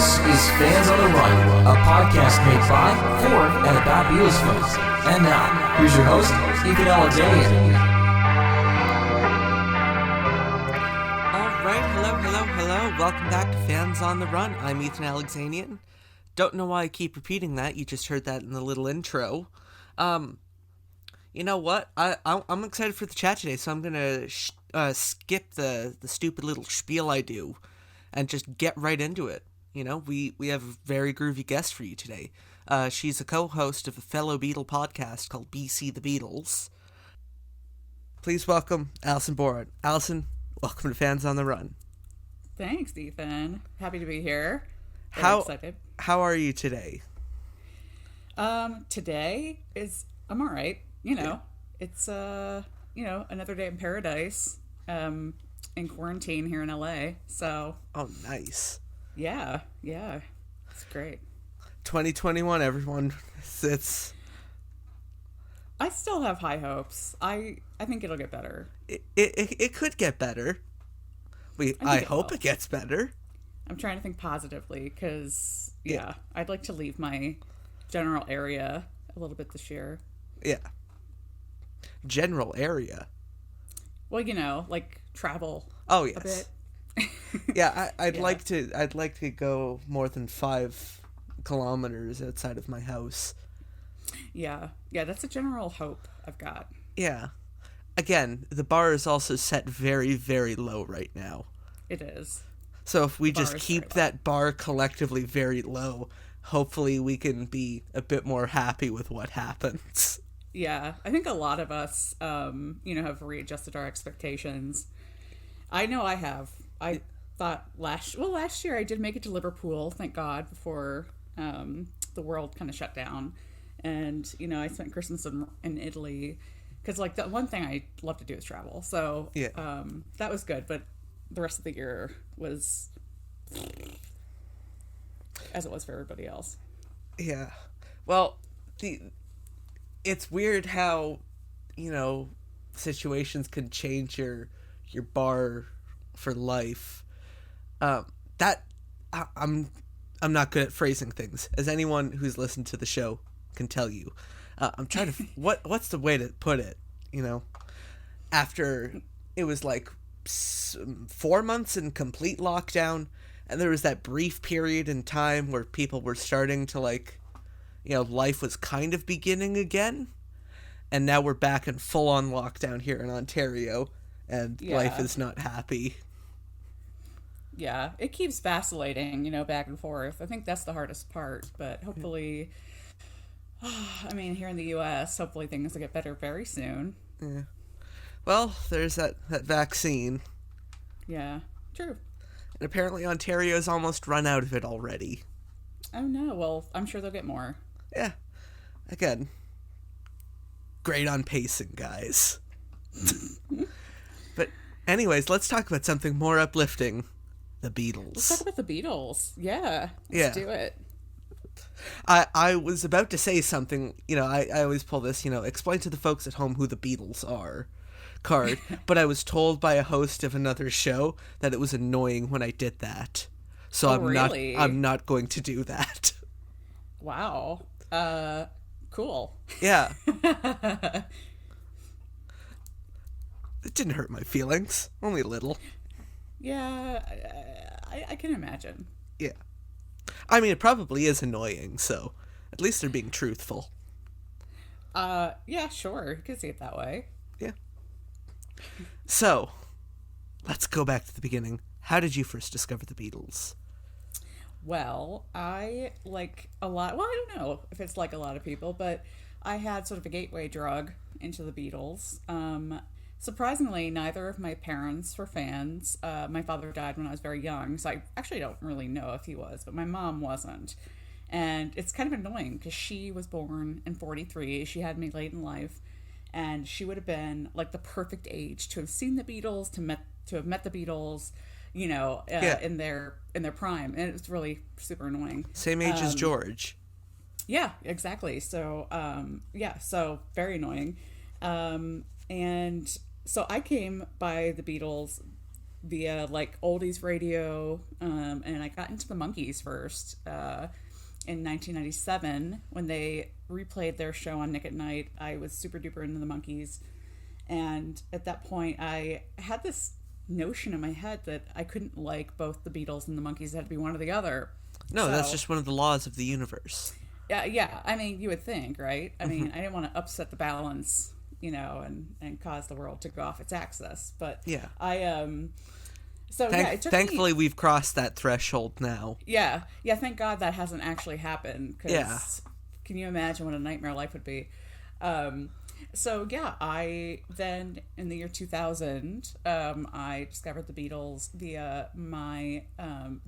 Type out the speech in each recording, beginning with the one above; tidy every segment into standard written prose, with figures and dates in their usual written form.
This is Fans on the Run, a podcast made by, for, and about Beatles fans. And now, here's your host, Alexanian. Alright, hello. Welcome back to Fans on the Run. I'm Ethan Alexanian. Don't know why I keep repeating that. You just heard that in the little intro. You know what? I'm excited for the chat today, so I'm gonna skip the stupid little spiel I do and just get right into it. You know, we have a very groovy guest for you today. She's a co-host of a fellow Beatle podcast called BC The Beatles. Please welcome Allison Boron. Allison, welcome to Fans on the Run. Thanks, Ethan. Happy to be here. Excited. How are you today? Today I'm all right. You know, it's another day in paradise. In quarantine here in LA. So. Oh, nice. Yeah, it's great. 2021, everyone. It's. I still have high hopes. I think it'll get better. It could get better. I hope it gets better. I'm trying to think positively because I'd like to leave my general area a little bit this year. Yeah. General area. Well, you know, like travel. Oh yes. A bit. Yeah, I'd like to go more than 5 kilometers outside of my house. Yeah, that's a general hope I've got. Yeah. Again, the bar is also set very, very low right now. It is. So if we just keep that bar collectively very low, hopefully we can be a bit more happy with what happens. Yeah, I think a lot of us, have readjusted our expectations. I know I have. I thought last year I did make it to Liverpool, thank God, before the world kind of shut down. And, I spent Christmas in Italy because, like, the one thing I love to do is travel. So that was good. But the rest of the year was as it was for everybody else. Yeah. Well, it's weird how, situations can change your bar for life. I'm not good at phrasing things, as anyone who's listened to the show can tell you. I'm trying to what's the way to put it? After it was like 4 months in complete lockdown, and there was that brief period in time where people were starting to life was kind of beginning again, and now we're back in full-on lockdown here in Ontario, and life is not happy. Yeah, it keeps vacillating, back and forth. I think that's the hardest part, but hopefully, here in the U.S., hopefully things will get better very soon. Yeah. Well, there's that vaccine. Yeah, true. And apparently Ontario's almost run out of it already. Oh, no. Well, I'm sure they'll get more. Yeah. Again, great on pacing, guys. But anyways, let's talk about something more uplifting. The Beatles. Let's talk about the Beatles. Yeah. Let's do it. I was about to say something, I always pull this, explain to the folks at home who the Beatles are card, but I was told by a host of another show that it was annoying when I did that. So I'm not going to do that. Wow. Cool. Yeah. It didn't hurt my feelings. Only a little. Yeah, I can imagine. Yeah. It probably is annoying, so at least they're being truthful. Yeah, sure. You could see it that way. Yeah. So, let's go back to the beginning. How did you first discover the Beatles? Well, I like a lot. Well, I don't know if it's like a lot of people, but I had sort of a gateway drug into the Beatles. Surprisingly, neither of my parents were fans. My father died when I was very young, so I actually don't really know if he was, but my mom wasn't. And it's kind of annoying because she was born in 1943. She had me late in life, and she would have been like the perfect age to have seen the Beatles, to have met the Beatles, in their prime. And it was really super annoying. Same age as George. Yeah, exactly. So, so very annoying. And so I came by the Beatles via like oldies radio, and I got into the Monkees first in 1997 when they replayed their show on Nick at Night. I was super duper into the Monkees, and at that point I had this notion in my head that I couldn't like both the Beatles and the Monkees. It had to be one or the other. No, So, that's just one of the laws of the universe. yeah. I mean, you would think, right? I mean, I didn't want to upset the balance, and cause the world to go off its axis. But Yeah. it took Thankfully, me, we've crossed that threshold now. yeah. Thank God that hasn't actually happened. 'Cause Yeah. can you imagine what a nightmare life would be? I then in the year 2000, I discovered the Beatles via my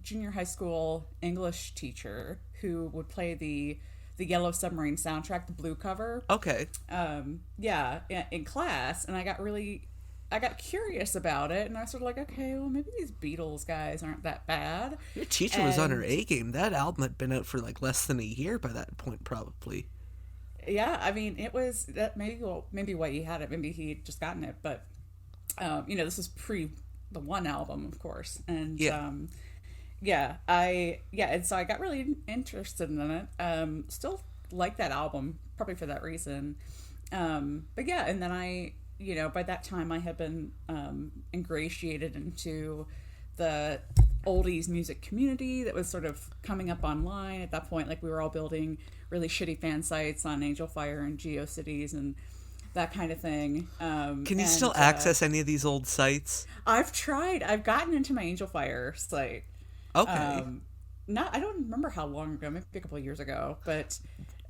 junior high school English teacher, who would play the Yellow Submarine soundtrack, the blue cover. Okay. In class, and I got curious about it, and I was sort of like, okay, well, maybe these Beatles guys aren't that bad. Your teacher was on her A game. That album had been out for like less than a year by that point, probably. Yeah, I mean, it was that maybe why he had it. Maybe he had just gotten it, but this was pre the One album, of course, and and so I got really interested in it. Still like that album, probably for that reason. And then I, by that time I had been ingratiated into the oldies music community that was sort of coming up online at that point. Like, we were all building really shitty fan sites on Angelfire and GeoCities and that kind of thing. Can you still access any of these old sites? I've tried. I've gotten into my Angelfire site. Okay. I don't remember how long ago, maybe a couple of years ago, but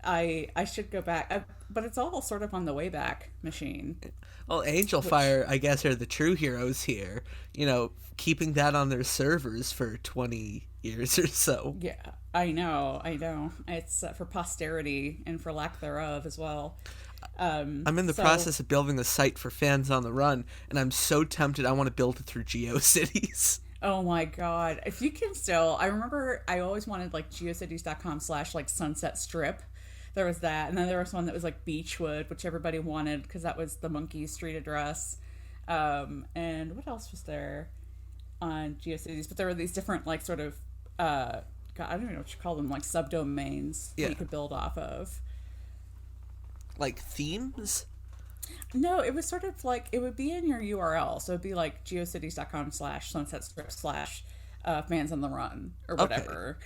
I should go back. But it's all sort of on the Wayback Machine. Well, Angelfire, I guess, are the true heroes here. Keeping that on their servers for 20 years or so. Yeah, I know. It's for posterity and for lack thereof as well. I'm in the process of building a site for Fans on the Run, and I'm so tempted I want to build it through GeoCities. Oh my god. If you can still... I remember I always wanted like geocities.com/ Sunset Strip. There was that. And then there was one that was like Beechwood, which everybody wanted because that was the Monkees street address. And what else was there on GeoCities? But there were these different sort of... God, I don't even know what you call them, subdomains that you could build off of. Like themes? No, it was sort of it would be in your URL. So it'd be like geocities.com / sunset strip / fans on the run or whatever.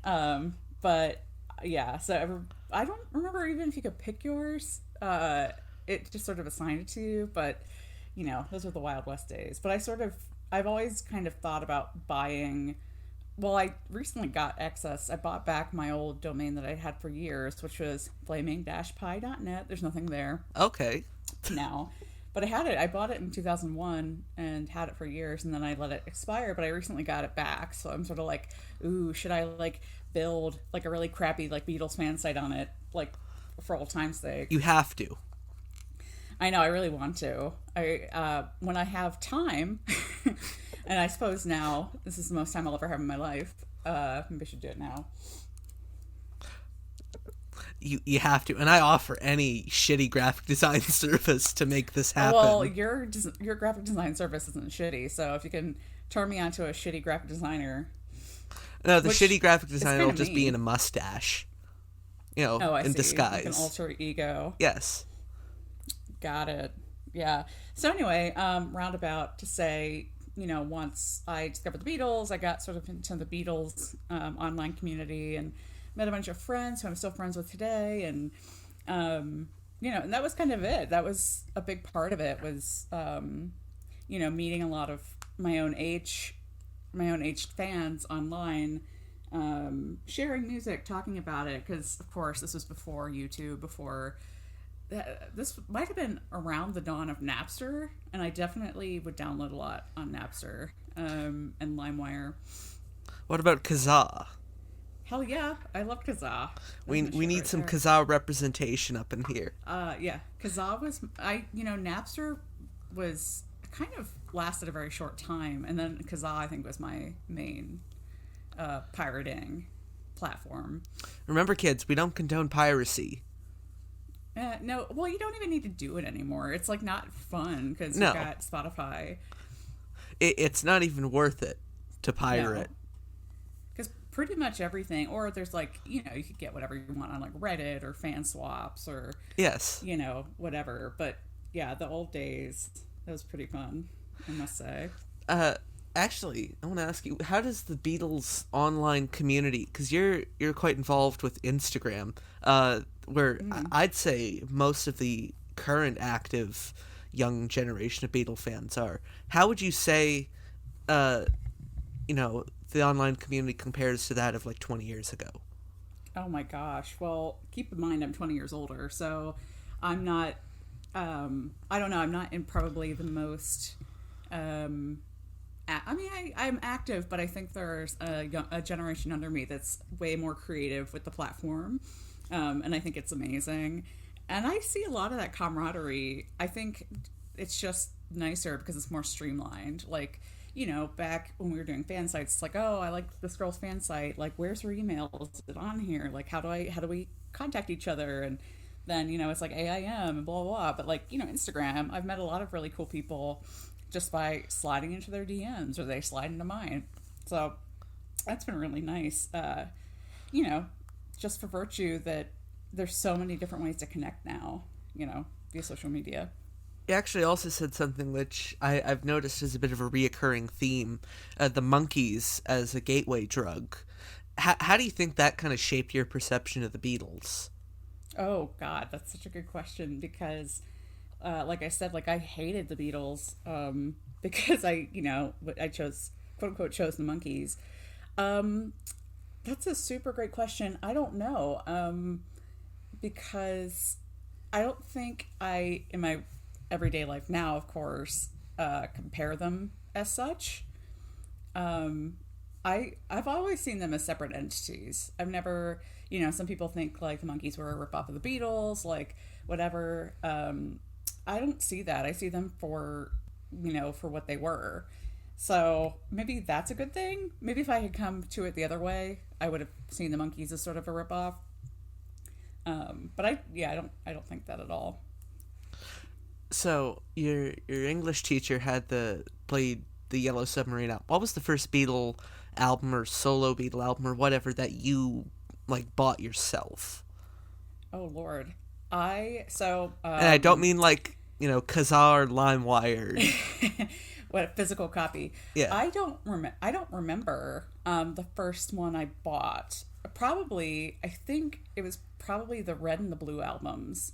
Okay. But yeah, so I don't remember even if you could pick yours. It just sort of assigned it to you, but those were the Wild West days. But I've always kind of thought about buying. Well, I recently got access. I bought back my old domain that I had for years, which was flaming-pi.net. There's nothing there. Okay. Now. But I had it. I bought it in 2001 and had it for years, and then I let it expire, but I recently got it back. So I'm sort of like, ooh, should I build a really crappy Beatles fan site on it, for old time's sake? You have to. I know, I really want to. When I have time, and I suppose now this is the most time I'll ever have in my life. Maybe I should do it now. You have to, and I offer any shitty graphic design service to make this happen. Well, your graphic design service isn't shitty, so if you can turn me onto a shitty graphic designer. No, the shitty graphic designer will just be in a mustache. In disguise. Like an alter ego. Yes. Got it. Yeah. So anyway, roundabout to say, once I discovered the Beatles, I got sort of into the Beatles online community and met a bunch of friends who I'm still friends with today. And, and that was kind of it. That was a big part of it was, meeting a lot of my own age fans online, sharing music, talking about it. Because, of course, this was before YouTube, this might have been around the dawn of Napster, and I definitely would download a lot on Napster and Limewire. What about Kazaa? Hell yeah, I love Kazaa. We need some Kazaa representation up in here. Yeah, Kazaa was Napster was kind of lasted a very short time, and then Kazaa I think was my main pirating platform. Remember, kids, we don't condone piracy. No, well, you don't even need to do it anymore. It's not fun because No. you got Spotify. it's not even worth it to pirate. Because pretty much everything, or there's like, you could get whatever you want on like Reddit or fan swaps or, Yes. Whatever. But yeah, the old days, that was pretty fun, I must say. Actually, I want to ask you, how does the Beatles online community, because you're quite involved with Instagram, where I'd say most of the current active young generation of Beatle fans are. How would you say, the online community compares to that of like 20 years ago? Oh my gosh. Well, keep in mind I'm 20 years older, so I'm not, I don't know, I'm not in probably the most, I'm active, but I think there's a generation under me that's way more creative with the platform, and I think it's amazing. And I see a lot of that camaraderie. I think it's just nicer because it's more streamlined. Like, back when we were doing fan sites, it's like, oh, I like this girl's fan site. Like, where's her email? Is it on here? Like, how do we contact each other? And then, it's like AIM and blah, blah, blah. But like, Instagram, I've met a lot of really cool people just by sliding into their DMs, or they slide into mine. So that's been really nice. Just for virtue that there's so many different ways to connect now, via social media. You actually also said something which I've noticed is a bit of a reoccurring theme, the Monkees as a gateway drug. How do you think that kind of shaped your perception of the Beatles? Oh, God, that's such a good question because, like I said, like I hated the Beatles because I chose, quote unquote, chose the Monkees. That's a super great question. I don't know. Because I don't think in my everyday life now, of course, compare them as such. I've always seen them as separate entities. I've never, some people think like the Monkees were a ripoff of the Beatles, like whatever. I don't see that. I see them for what they were. So maybe that's a good thing. Maybe if I had come to it the other way, I would have seen the Monkees as sort of a ripoff. But I don't think that at all. So your English teacher had played the Yellow Submarine album. What was the first Beatle album or solo Beatle album or whatever that you like bought yourself? Oh Lord, and I don't mean like Kazaa or Limewire. What a physical copy. Yeah. I don't remember the first one I bought. I think it was probably the Red and the Blue albums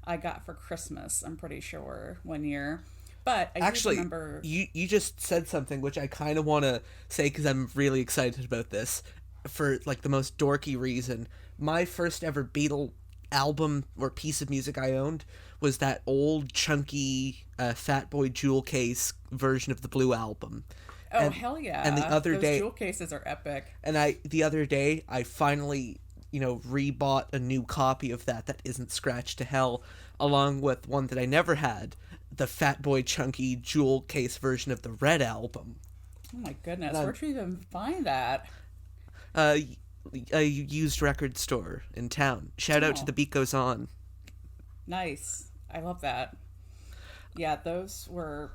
I got for Christmas, I'm pretty sure, one year. But I actually remember... you just said something which I kind of want to say because I'm really excited about this for like the most dorky reason. My first ever Beatle album or piece of music I owned was that old chunky Fatboy jewel case version of the Blue Album. Oh, hell yeah. And the other Those day... jewel cases are epic. And the other day, I finally, rebought a new copy of that isn't scratched to hell, along with one that I never had, the Fatboy chunky jewel case version of the Red Album. Oh my goodness. Where'd you even find that? A used record store in town. Shout out to The Beat Goes On. Nice. I love that. Yeah, those were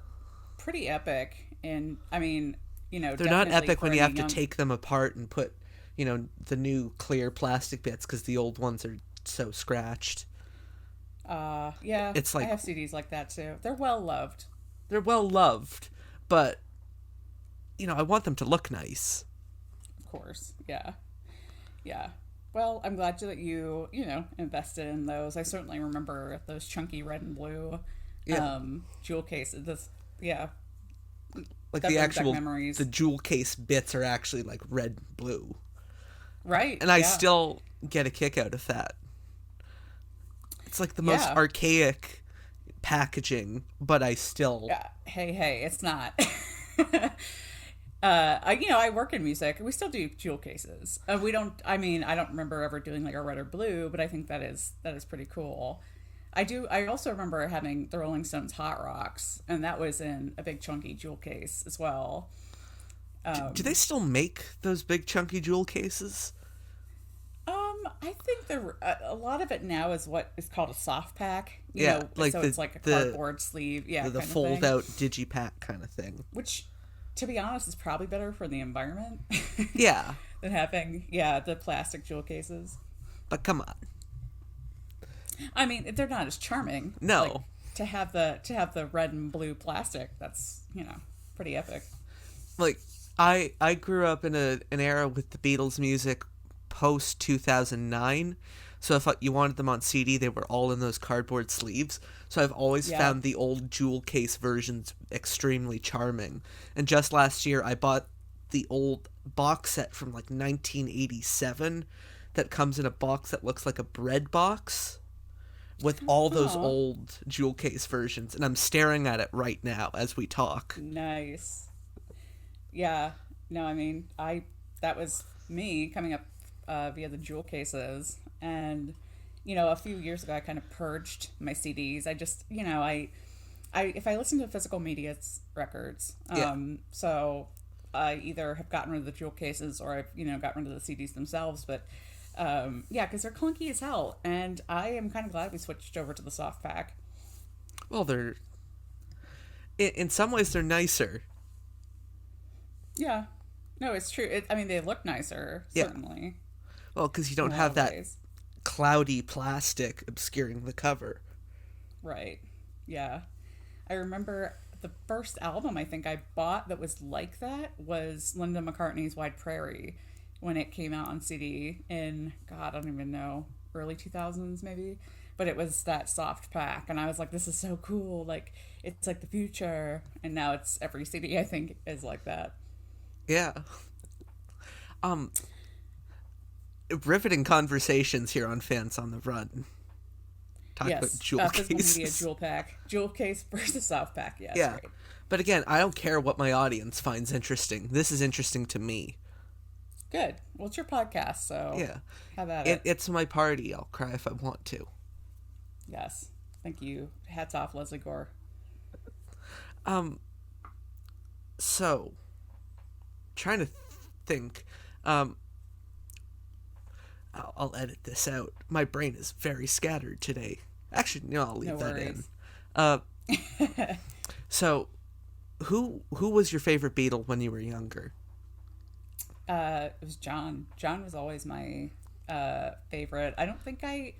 pretty epic. And I mean, they're not epic when you have to take them apart and put, the new clear plastic bits because the old ones are so scratched. Yeah, it's like, I have CDs like that too. They're well loved. But I want them to look nice. Of course, yeah. Well, I'm glad that you invested in those. I certainly remember those chunky red and blue, jewel cases. Like the actual memories. The jewel case bits are actually like red and blue. Right. And I still get a kick out of that. It's like the most archaic packaging, but I still... Hey, it's not. I work in music. We still do jewel cases. I don't remember ever doing like a red or blue, but I think that is pretty cool. I also remember having the Rolling Stones Hot Rocks, and that was in a big chunky jewel case as well. Do they still make those big chunky jewel cases? I think a lot of it now is what is called a soft pack. It's like a cardboard sleeve. Yeah, the fold out digipack kind of thing. Which to be honest, it's probably better for the environment. Yeah. Than having, the plastic jewel cases. But come on. I mean, they're not as charming. No. Like, to have the red and blue plastic, that's, pretty epic. Like, I grew up in an era with the Beatles music post 2009. So if you wanted them on CD, they were all in those cardboard sleeves. So I've always found the old jewel case versions extremely charming. And just last year, I bought the old box set from like 1987 that comes in a box that looks like a bread box with all those old jewel case versions. And I'm staring at it right now as we talk. Nice. Yeah. No, I mean, that was me coming up via the jewel cases. And, a few years ago, I kind of purged my CDs. I just, if I listen to physical media, it's records. So I either have gotten rid of the jewel cases or I've, gotten rid of the CDs themselves. But, because they're clunky as hell. And I am kind of glad we switched over to the soft pack. Well, in some ways, they're nicer. Yeah. No, it's true. They look nicer, certainly. Well, because you don't have that cloudy plastic obscuring the cover. Right. Yeah. I remember the first album I think I bought that was like that was Linda McCartney's Wide Prairie when it came out on CD in, God, I don't even know, early 2000s maybe. But it was that soft pack. And I was like, this is so cool. Like, it's like the future. And now it's every CD I think is like that. Yeah. Riveting conversations here on Fans on the Run. Talk about jewel cases. Media jewel pack. Jewel case versus soft pack. Yeah. Yeah. Right. But again, I don't care what my audience finds interesting. This is interesting to me. Good. Well, it's your podcast, so have at it. It's my party. I'll cry if I want to. Yes. Thank you. Hats off, Leslie Gore. So, trying to think. I'll edit this out. My brain is very scattered today. Actually, no, I'll leave that in. So, who was your favorite Beatle when you were younger? It was John. John was always my favorite. I don't think I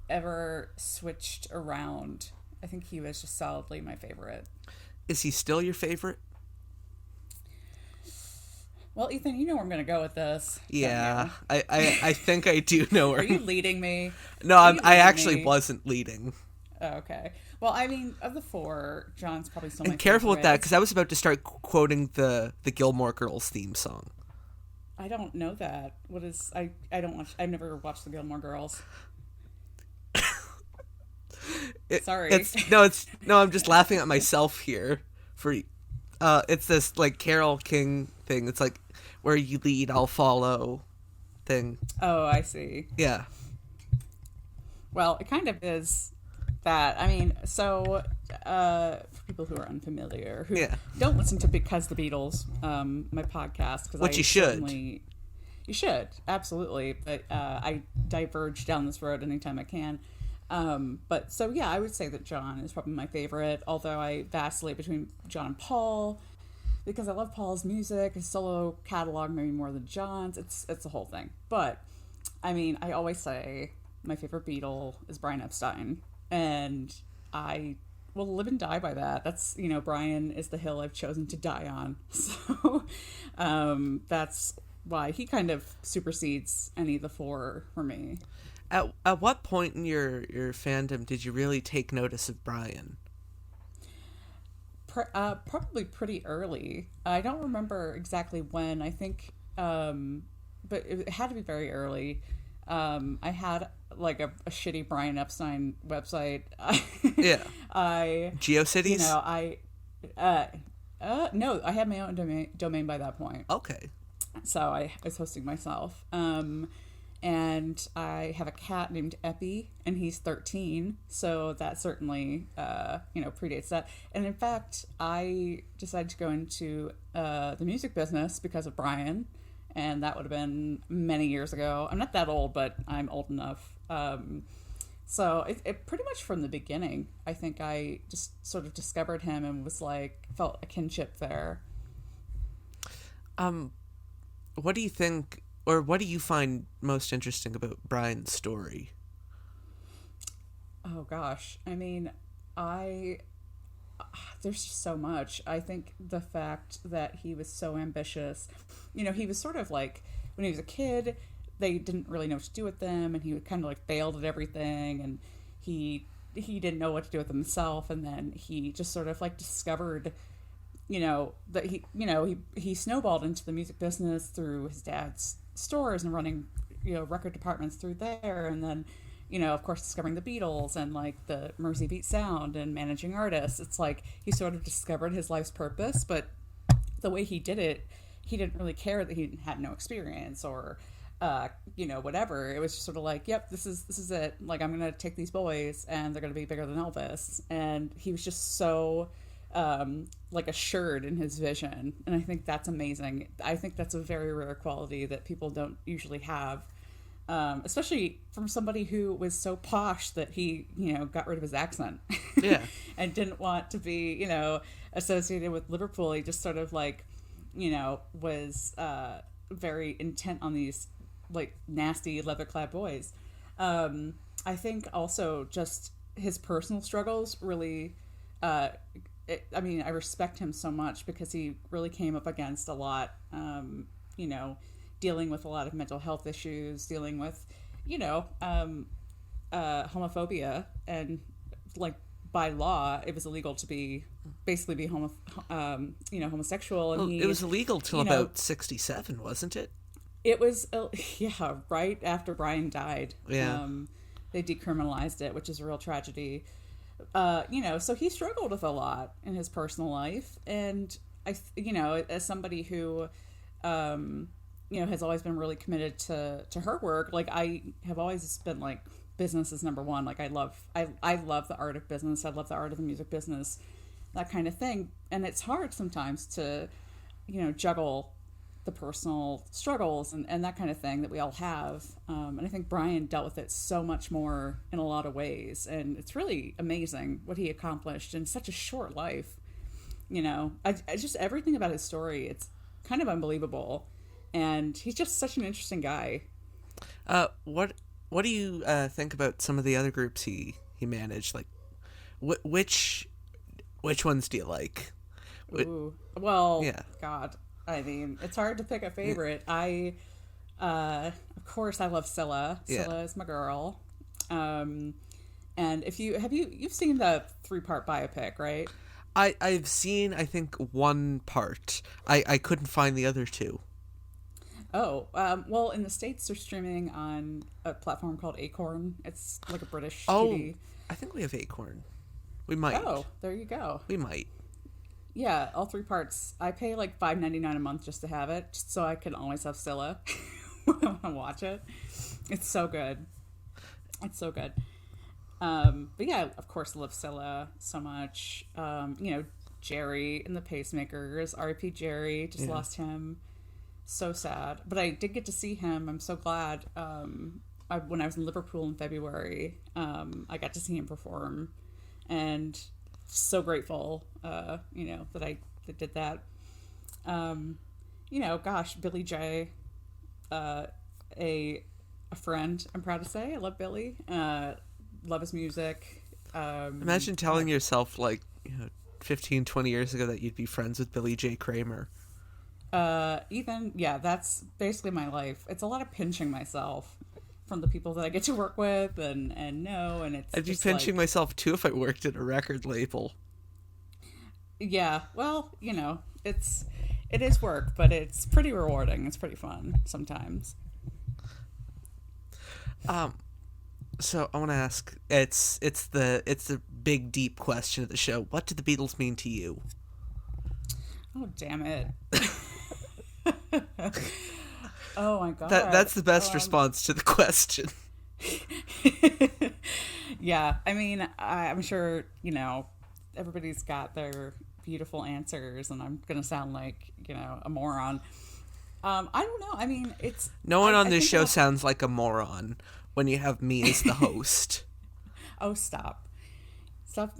ever switched around. I think he was just solidly my favorite. Is he still your favorite? Well, Ethan, you know where I'm going to go with this. Yeah, I think I do know where. Are you leading me? No, I actually wasn't leading. Oh, okay. Well, I mean, of the four, John's probably still my favorite. And careful with that, because I was about to start quoting the Gilmore Girls theme song. I don't know that. What is... I don't watch... I've never watched the Gilmore Girls. Sorry. I'm just laughing at myself here. It's this, like, Carole King thing. It's like, where you lead, I'll follow thing. Oh, I see. Yeah. Well, it kind of is that. I mean, so, for people who are unfamiliar, who don't listen to Because the Beatles, my podcast. Which you should. You should, absolutely. But I diverge down this road anytime I can. But so, yeah, I would say that John is probably my favorite, although I vacillate between John and Paul, because I love Paul's music, his solo catalog maybe more than John's. It's a whole thing. But, I mean, I always say my favorite Beatle is Brian Epstein, and I will live and die by that. That's, Brian is the hill I've chosen to die on. So, that's why he kind of supersedes any of the four for me. At what point in your fandom did you really take notice of Brian? Probably pretty early. I don't remember exactly when. I think, but it had to be very early. I had like a shitty Brian Epstein website. Yeah. GeoCities? No, I had my own domain by that point. Okay. So I was hosting myself. And I have a cat named Epi, and he's 13, so that certainly, predates that. And in fact, I decided to go into the music business because of Brian, and that would have been many years ago. I'm not that old, but I'm old enough. So it pretty much from the beginning, I think I just sort of discovered him and was like, felt a kinship there. What do you think, or what do you find most interesting about Brian's story? Oh gosh, I mean, there's just so much. I think the fact that he was so ambitious, he was sort of like, when he was a kid, they didn't really know what to do with them, and he kind of like failed at everything, and he didn't know what to do with himself, and then he just sort of like discovered, that he snowballed into the music business through his dad's stores and running, record departments through there, and then, of course, discovering the Beatles and like the Mersey Beat sound and managing artists. It's like he sort of discovered his life's purpose, but the way he did it, he didn't really care that he had no experience or whatever. It was just sort of like, yep, this is it. Like, I'm gonna take these boys and they're gonna be bigger than Elvis. And he was just so like assured in his vision, and I think that's amazing. I think that's a very rare quality that people don't usually have, especially from somebody who was so posh that he got rid of his accent. Yeah. And didn't want to be associated with Liverpool. He just sort of like was very intent on these like nasty leather-clad boys. I think also just his personal struggles really, I respect him so much because he really came up against a lot, dealing with a lot of mental health issues, dealing with, homophobia, and like by law, it was illegal to be homosexual. And it was illegal till about 1967, wasn't it? It was, right after Brian died. Yeah. They decriminalized it, which is a real tragedy. So he struggled with a lot in his personal life. And as somebody who, has always been really committed to her work, like I have always been like, business is number one. Like I love the art of business. I love the art of the music business, that kind of thing. And it's hard sometimes to, juggle the personal struggles and that kind of thing that we all have. And I think Brian dealt with it so much more in a lot of ways. And it's really amazing what he accomplished in such a short life. I just, everything about his story, it's kind of unbelievable. And he's just such an interesting guy. What do you think about some of the other groups he managed? Like, which ones do you like? Ooh. Well, yeah. God, I mean, it's hard to pick a favorite. Of course, I love Scylla. Scylla is my girl. And if you've seen the 3-part biopic, right? I've seen, I think, one part. I couldn't find the other two. Oh, well, in the States, they're streaming on a platform called Acorn. It's like a British TV. I think we have Acorn. We might. Oh, there you go. We might. Yeah, all 3 parts. I pay like $5.99 a month just to have it, just so I can always have Scylla when I want to watch it. It's so good. It's so good. But yeah, of course, I love Scylla so much. Jerry and the Pacemakers. R.I.P. Jerry. Just lost him. So sad. But I did get to see him. I'm so glad. When I was in Liverpool in February, I got to see him perform. And so grateful, that I did that. Billy J, a friend, I'm proud to say. I love Billy. Love his music. Imagine telling yourself, 15, 20 years ago that you'd be friends with Billy J. Kramer. That's basically my life. It's a lot of pinching myself from the people that I get to work with and know, and it's I'd be pinching myself too if I worked at a record label. Yeah, well, it is work, but it's pretty rewarding. It's pretty fun sometimes. So I want to ask, it's the big deep question of the show. What do the Beatles mean to you? Oh, damn it. Oh my God. That's the best response to the question. Yeah, I mean, I'm sure, everybody's got their beautiful answers, and I'm going to sound like, a moron. I don't know. I mean, it's... No one on this show sounds like a moron when you have me as the host. Oh, stop. Stop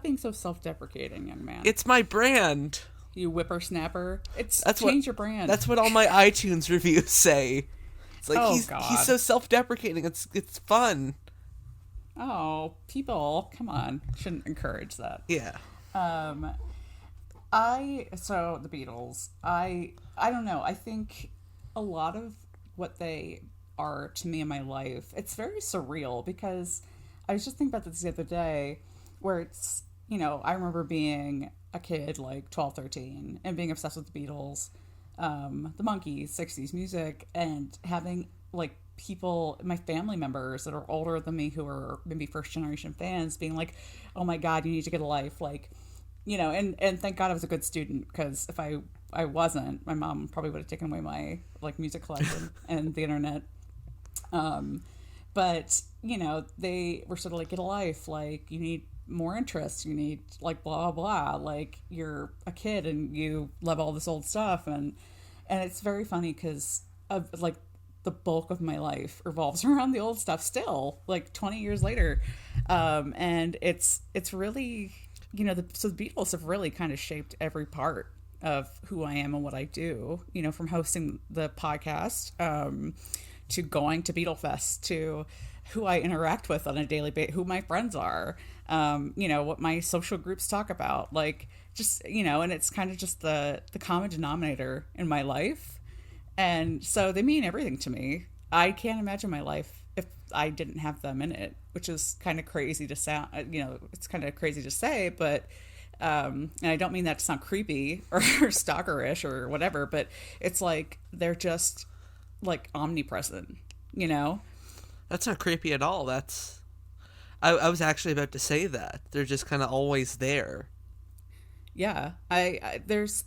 being so self-deprecating, young man. It's my brand. You whippersnapper. That's change your brand. That's what all my iTunes reviews say. It's like he's so self-deprecating. It's fun. Oh, people, come on. Shouldn't encourage that. Yeah. So the Beatles, I don't know. I think a lot of what they are to me in my life, it's very surreal, because I was just thinking about this the other day, where it's, I remember being a kid, like 12, 13, and being obsessed with the Beatles, the Monkees, 60s music, and having like people, my family members that are older than me who are maybe first generation fans being like, oh my God, you need to get a life. Like, and thank God I was a good student, because if I wasn't, my mom probably would have taken away my like music collection and the internet. But they were sort of like, get a life. Like, you need more interests. You need like blah, blah, blah. Like, you're a kid and you love all this old stuff. And it's very funny, because of like the bulk of my life revolves around the old stuff still, like 20 years later. And it's really, so the Beatles have really kind of shaped every part of who I am and what I do, from hosting the podcast, to going to Beetlefest, to who I interact with on a daily basis, who my friends are, what my social groups talk about, like, just, and it's kind of just the common denominator in my life. And so they mean everything to me. I can't imagine my life if I didn't have them in it, which is kind of crazy to sound, it's kind of crazy to say, but, and I don't mean that to sound creepy or stalkerish or whatever, but it's like, they're just like omnipresent, That's not creepy at all. I was actually about to say that. They're just kind of always there. Yeah. There's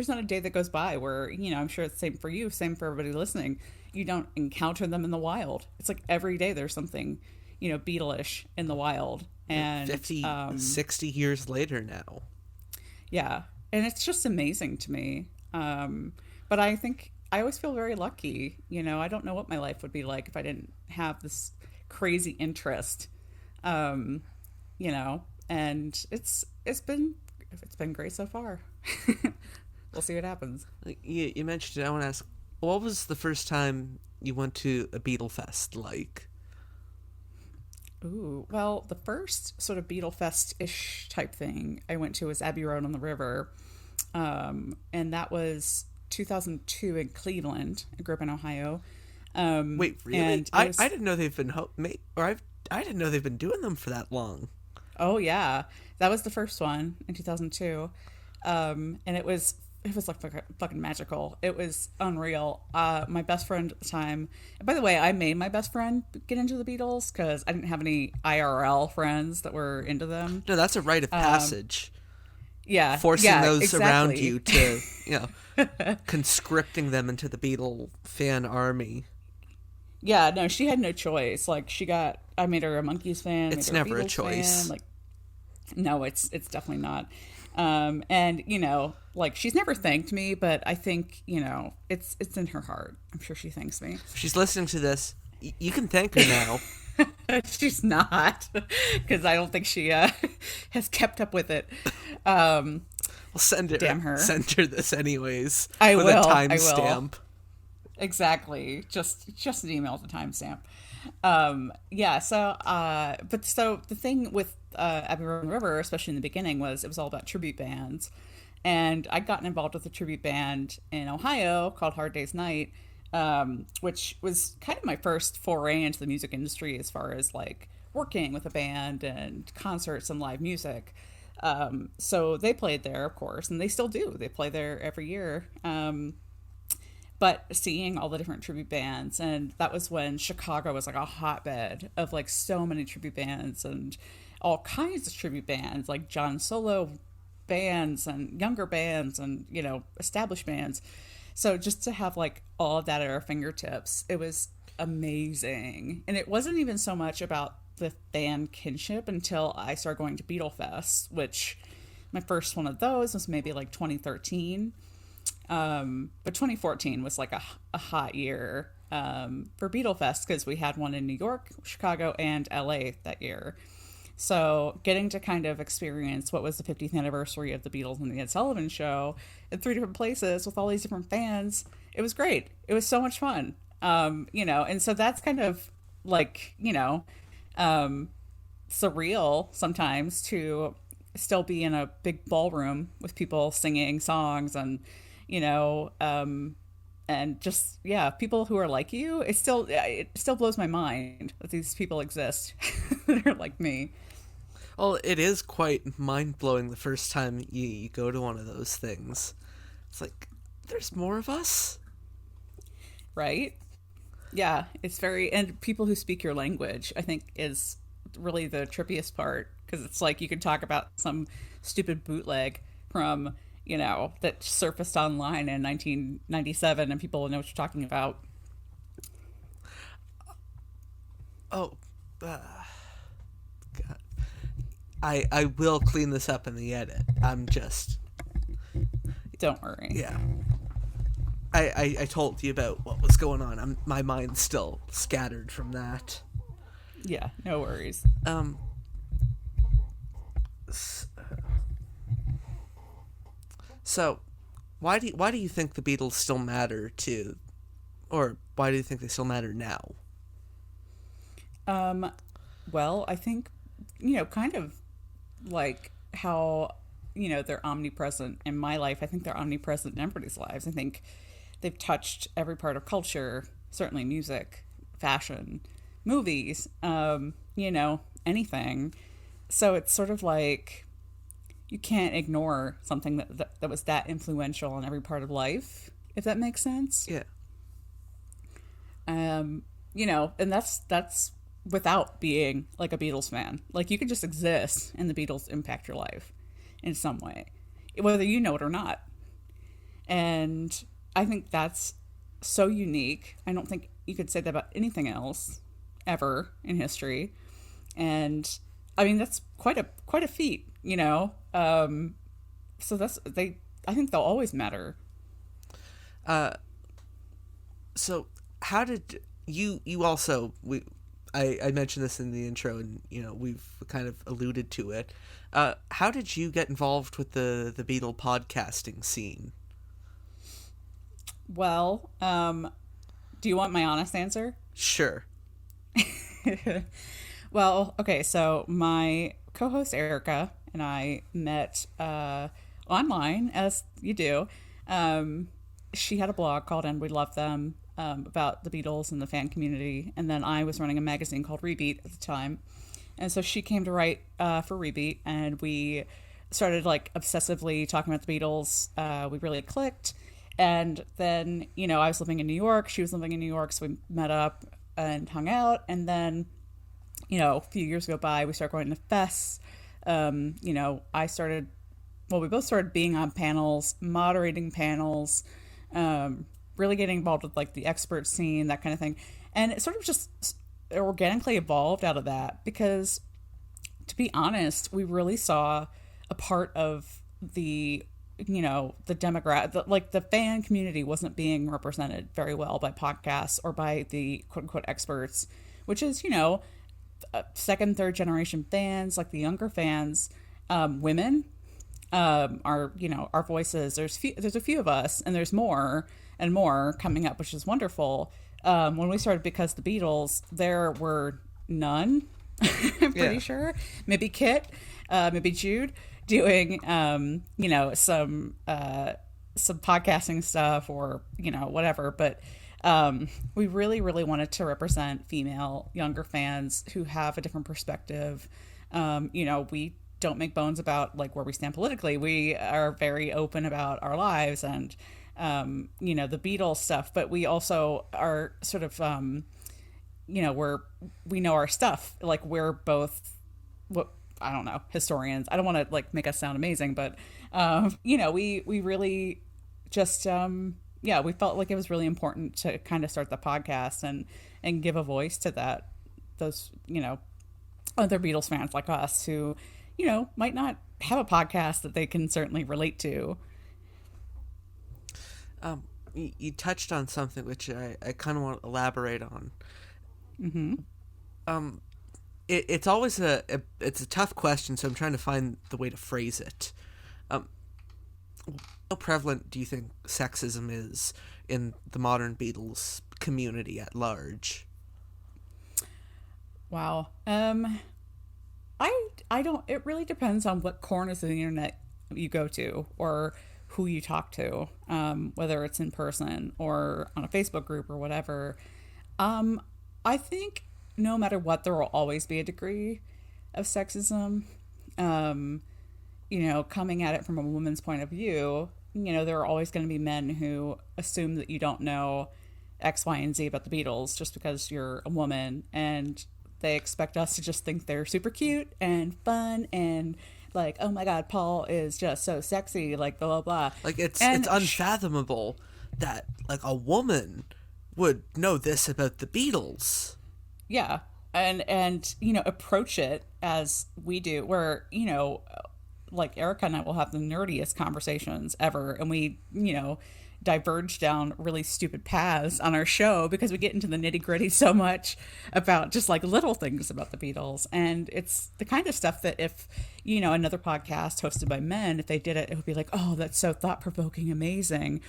not a day that goes by where, I'm sure it's the same for you, same for everybody listening. You don't encounter them in the wild. It's like every day there's something, Beatle-ish in the wild. And 50, 60 years later now. Yeah. And it's just amazing to me. But I think I always feel very lucky. I don't know what my life would be like if I didn't have this crazy interest. And it's been great so far. We'll see what happens. You mentioned it. I want to ask, what was the first time you went to a Beetlefest like? Ooh, well, the first sort of Beetlefest-ish type thing I went to was Abbey Road on the River. And that was 2002 in Cleveland. I grew up in Ohio. Wait, really? And I didn't know they've been I didn't know they've been doing them for that long. Oh yeah, that was the first one in 2002, and it was like fucking magical. It was unreal. My best friend at the time, and by the way, I made my best friend get into the Beatles because I didn't have any IRL friends that were into them. No, that's a rite of passage. Yeah, forcing those exactly. around you to, conscripting them into the Beatle fan army. Yeah, no, she had no choice. Like, I made her a Monkees fan. It's made her never a Beatles choice. Fan. Like, no, it's definitely not. And like, she's never thanked me, but I think, it's in her heart. I'm sure she thanks me. If she's listening to this, you can thank her now. She's not, because I don't think she has kept up with it. Well, send her. Damn her. Send her this anyways. I with will. a timestamp. Exactly. Just an email with a timestamp. Yeah. So, so the thing with Abbey Road and River, especially in the beginning, was it was all about tribute bands, and I'd gotten involved with a tribute band in Ohio called Hard Day's Night, which was kind of my first foray into the music industry as far as like working with a band and concerts and live music. So they played there, of course, and they still do. They play there every year. But seeing all the different tribute bands, and that was when Chicago was like a hotbed of like so many tribute bands and all kinds of tribute bands, like John Solo bands and younger bands and, established bands. So just to have like all of that at our fingertips, it was amazing. And it wasn't even so much about the fan kinship until I started going to Beetlefest, which my first one of those was maybe like 2013. But 2014 was like a hot year for Beetlefest because we had one in New York, Chicago, and LA that year. So getting to kind of experience what was the 50th anniversary of the Beatles and the Ed Sullivan Show in 3 different places with all these different fans, it was great. It was so much fun. And so that's kind of like, surreal sometimes to still be in a big ballroom with people singing songs and, and just, people who are like you. It still blows my mind that these people exist that are like me. Well, it is quite mind-blowing the first time you go to one of those things. It's like, there's more of us? Right? Yeah, it's very... And people who speak your language, I think, is really the trippiest part. Because it's like you can talk about some stupid bootleg from, that surfaced online in 1997 and people will know what you're talking about. Oh, God. I will clean this up in the edit. I'm just... Don't worry. Yeah. I told you about what was going on. My mind's still scattered from that. Yeah, no worries. So, why do you think the Beatles still matter to, or why do you think they still matter now? Well, I think, kind of like how, they're omnipresent in my life. I think they're omnipresent in everybody's lives. I think they've touched every part of culture, certainly music, fashion, movies, anything. So it's sort of like you can't ignore something that was that influential in every part of life, if that makes sense. Yeah. And that's without being like a Beatles fan. Like you can just exist and the Beatles impact your life in some way, whether you know it or not. And I think that's so unique. I don't think you could say that about anything else ever in history. And I mean, that's quite a feat, so I think they'll always matter. So how did you also, I mentioned this in the intro and, we've kind of alluded to it. How did you get involved with the Beatle podcasting scene? Well, do you want my honest answer? Sure. Well, okay, so my co-host Erica and I met online, as you do. She had a blog called And We Love Them, about the Beatles and the fan community, and then I was running a magazine called Rebeat at the time. And so she came to write for Rebeat, and we started like obsessively talking about the Beatles. We really clicked. And then, I was living in New York. She was living in New York. So we met up and hung out. And then, a few years go by, we started going to fests. We both started being on panels, moderating panels, really getting involved with like the expert scene, that kind of thing. And it sort of just organically evolved out of that because, to be honest, we really saw a part of the demographic, like the fan community wasn't being represented very well by podcasts or by the quote unquote experts, which is, second, third generation fans, like the younger fans, women, our voices. There's a few of us, and there's more and more coming up, which is wonderful. When we started Because the Beatles, there were none. I'm pretty sure. Maybe Kit, maybe Jude, doing some podcasting stuff or whatever, but we really wanted to represent female younger fans who have a different perspective. We don't make bones about like where we stand politically. We are very open about our lives and the Beatles stuff, but we also are sort of we know our stuff. Like we're both I don't know, historians. I don't want to like make us sound amazing, but we really just we felt like it was really important to kind of start the podcast and give a voice to those other Beatles fans like us who might not have a podcast that they can certainly relate to. You touched on something which I kind of want to elaborate on. Mm-hmm. it's always it's a tough question, so I'm trying to find the way to phrase it. How prevalent do you think sexism is in the modern Beatles community at large? Wow. I don't. It really depends on what corners of the internet you go to or who you talk to, whether it's in person or on a Facebook group or whatever. I think no matter what, there will always be a degree of sexism. Coming at it from a woman's point of view, there are always going to be men who assume that you don't know X, Y, and Z about the Beatles just because you're a woman, and they expect us to just think they're super cute and fun and like, oh my God, Paul is just so sexy, like blah, blah, blah. Like, it's unfathomable that, like, a woman would know this about the Beatles. Yeah. And approach it as we do, where, like Erica and I will have the nerdiest conversations ever, and we, diverge down really stupid paths on our show because we get into the nitty-gritty so much about just like little things about the Beatles. And it's the kind of stuff that if another podcast hosted by men, if they did it, it would be like, oh, that's so thought-provoking, amazing.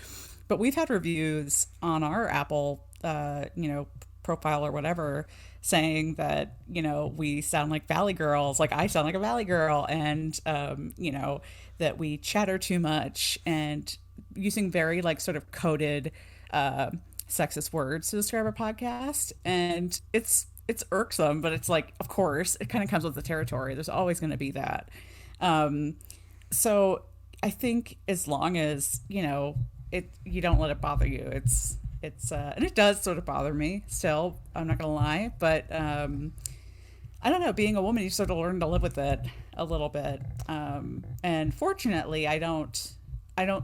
But we've had reviews on our Apple profile or whatever saying that we sound like Valley Girls, like I sound like a Valley Girl, and that we chatter too much and using very like sort of coded sexist words to describe our podcast. And it's irksome, but it's like, of course, it kind of comes with the territory. There's always going to be that. So I think as long as you don't let it bother you, it's and it does sort of bother me still, I'm not gonna lie, but I don't know, being a woman, you sort of learn to live with it a little bit, and fortunately I don't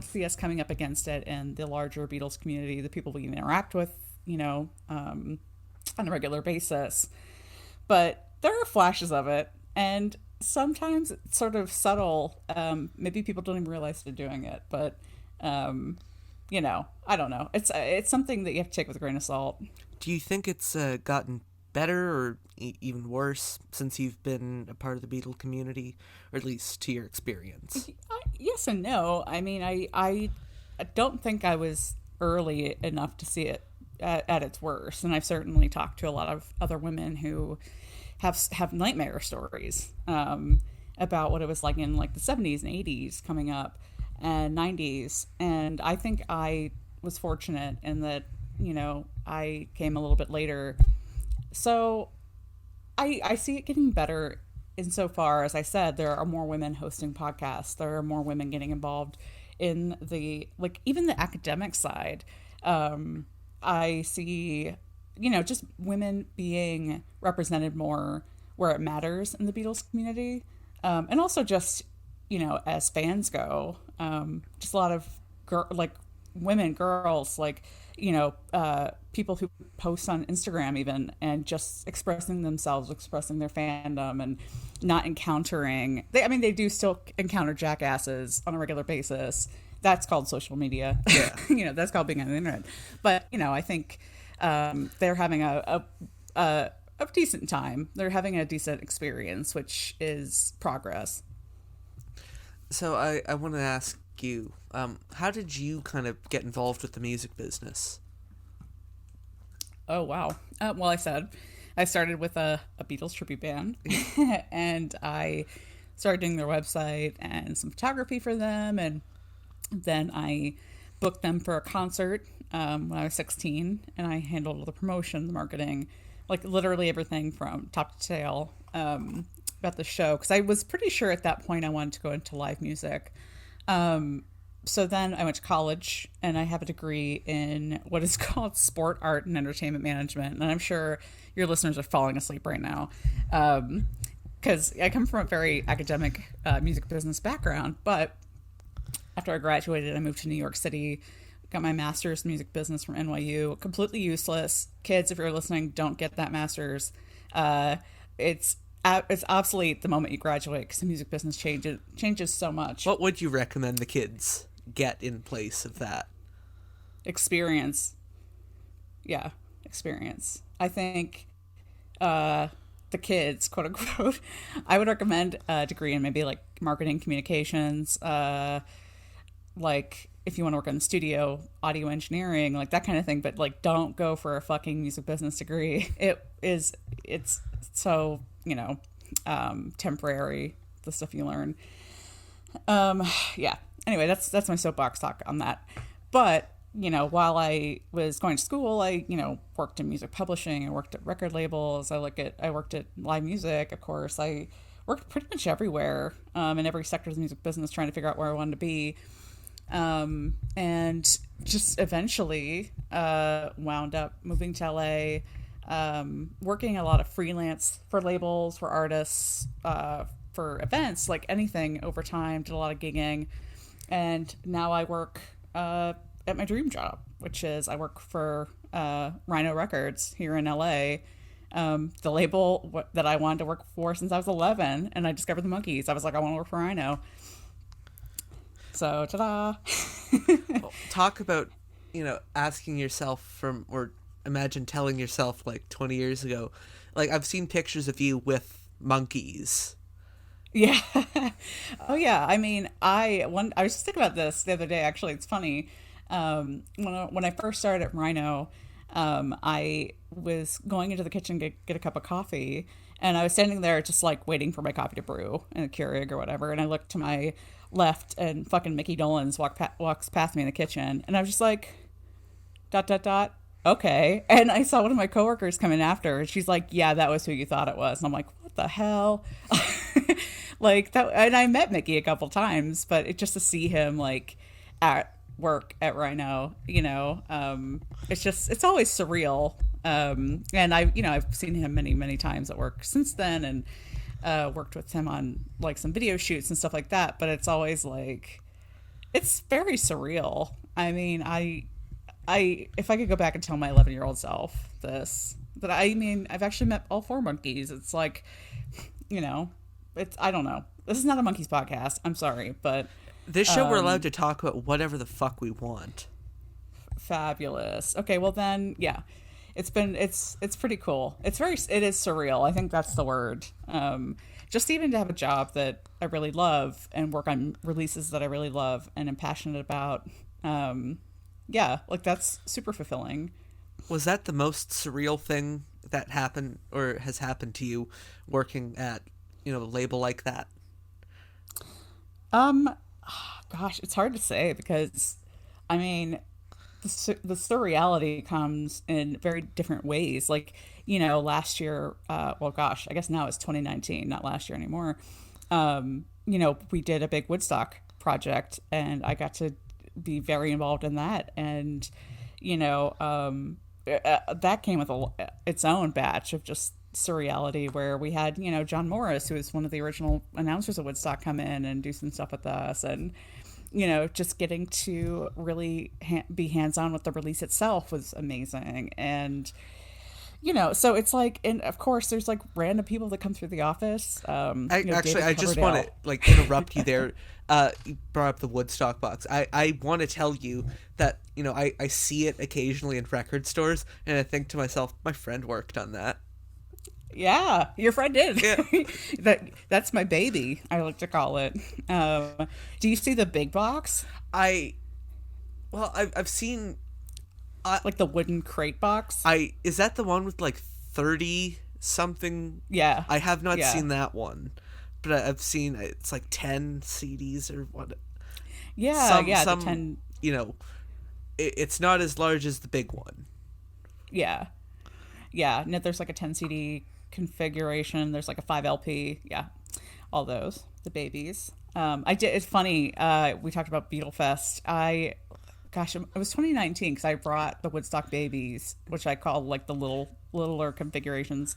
see us coming up against it in the larger Beatles community, the people we interact with, on a regular basis. But there are flashes of it, and sometimes it's sort of subtle. Maybe people don't even realize they're doing it, but I don't know. It's something that you have to take with a grain of salt. Do you think it's gotten better or even worse since you've been a part of the Beatle community, or at least to your experience? Yes and no. I mean, I don't think I was early enough to see it at its worst, and I've certainly talked to a lot of other women who have nightmare stories about what it was like in like the 70s and 80s coming up and 90s. And I think I was fortunate in that I came a little bit later, so I see it getting better insofar as I said there are more women hosting podcasts, there are more women getting involved in the even the academic side. I see just women being represented more where it matters in the Beatles community, and also just as fans go, just a lot of women, girls, people who post on Instagram even, and just expressing themselves, expressing their fandom, and not encountering, they do still encounter jackasses on a regular basis. That's called social media. Yeah. That's called being on the internet. But, I think they're having a decent time. They're having a decent experience, which is progress. So I want to ask you, how did you kind of get involved with the music business? Oh, wow. Well, I started with a Beatles tribute band, and I started doing their website and some photography for them, and then I booked them for a concert when I was 16, and I handled all the promotion, the marketing, literally everything from top to tail about the show, because I was pretty sure at that point I wanted to go into live music. So then I went to college, and I have a degree in what is called sport, art, and entertainment management. And I'm sure your listeners are falling asleep right now, because I come from a very academic music business background. But after I graduated, I moved to New York City, got my master's in music business from NYU. Completely useless. Kids, if you're listening, don't get that master's. It's obsolete the moment you graduate, because the music business changes so much. What would you recommend the kids get in place of that? Experience. Yeah, experience. I think the the kids, quote unquote, I would recommend a degree in maybe like marketing communications, like if you want to work in the studio, audio engineering, like that kind of thing. But like, don't go for a fucking music business degree. It's so, temporary, the stuff you learn. Yeah. Anyway, that's my soapbox talk on that. But, while I was going to school, I, worked in music publishing. I worked at record labels. I worked at live music, of course. I worked pretty much everywhere, in every sector of the music business, trying to figure out where I wanted to be. And just eventually, wound up moving to LA, working a lot of freelance for labels, for artists, for events, like anything over time, did a lot of gigging. And now I work, at my dream job, which is I work for Rhino Records here in LA, the label that I wanted to work for since I was 11, and I discovered the Monkees. I was like, I want to work for Rhino. So, ta-da! Well, talk about, asking yourself or imagine telling yourself like 20 years ago, like I've seen pictures of you with Monkees. Yeah. Oh yeah. I mean, I was just thinking about this the other day. Actually, it's funny. When I first started at Rhino, I was going into the kitchen to get a cup of coffee, and I was standing there just like waiting for my coffee to brew in a Keurig or whatever. And I looked to my left, and fucking Mickey Dolenz walks past me in the kitchen, and I was just like, ... Okay. And I saw one of my coworkers come in after, and she's like, yeah, that was who you thought it was. And I'm like, what the hell? Like that. And I met Mickey a couple times, but just to see him like at work at Rhino, it's always surreal. And I've seen him many, many times at work since then, and worked with him on like some video shoots and stuff like that. But it's always like, it's very surreal. I mean, if I could go back and tell my 11-year-old self this, but I've actually met all 4 Monkees. It's like, I don't know. This is not a Monkees podcast. I'm sorry, but this show we're allowed to talk about whatever the fuck we want. Fabulous. Okay, well then, yeah, it's pretty cool. It is surreal. I think that's the word. Just even to have a job that I really love and work on releases that I really love and am passionate about. Yeah, like that's super fulfilling. Was that the most surreal thing that happened or has happened to you working at, a label like that? Gosh, it's hard to say because, I mean, the surreality comes in very different ways. Like, last year, I guess now it's 2019, not last year anymore. We did a big Woodstock project, and I got to be very involved in that. And, that came with its own batch of just surreality, where we had, John Morris, who was one of the original announcers of Woodstock, come in and do some stuff with us. And, just getting to really be hands-on with the release itself was amazing. And, so it's like, and of course there's like random people that come through the office. I just want to like interrupt you there. You brought up the Woodstock box. I want to tell you that, I see it occasionally in record stores, and I think to myself, my friend worked on that. Yeah, your friend did. Yeah. That's my baby, I like to call it. Do you see the big box? I've seen like the wooden crate box. Is that the one with like 30 something? Yeah, I have not seen that one, but I've seen it's like 10 CDs or what. Yeah, some, the 10. It's not as large as the big one. Yeah. No, there's like a 10 CD configuration. There's like a 5 LP. Yeah, all those, the babies. It's funny. We talked about Beetlefest. It was 2019 because I brought the Woodstock babies, which I call like the littler configurations,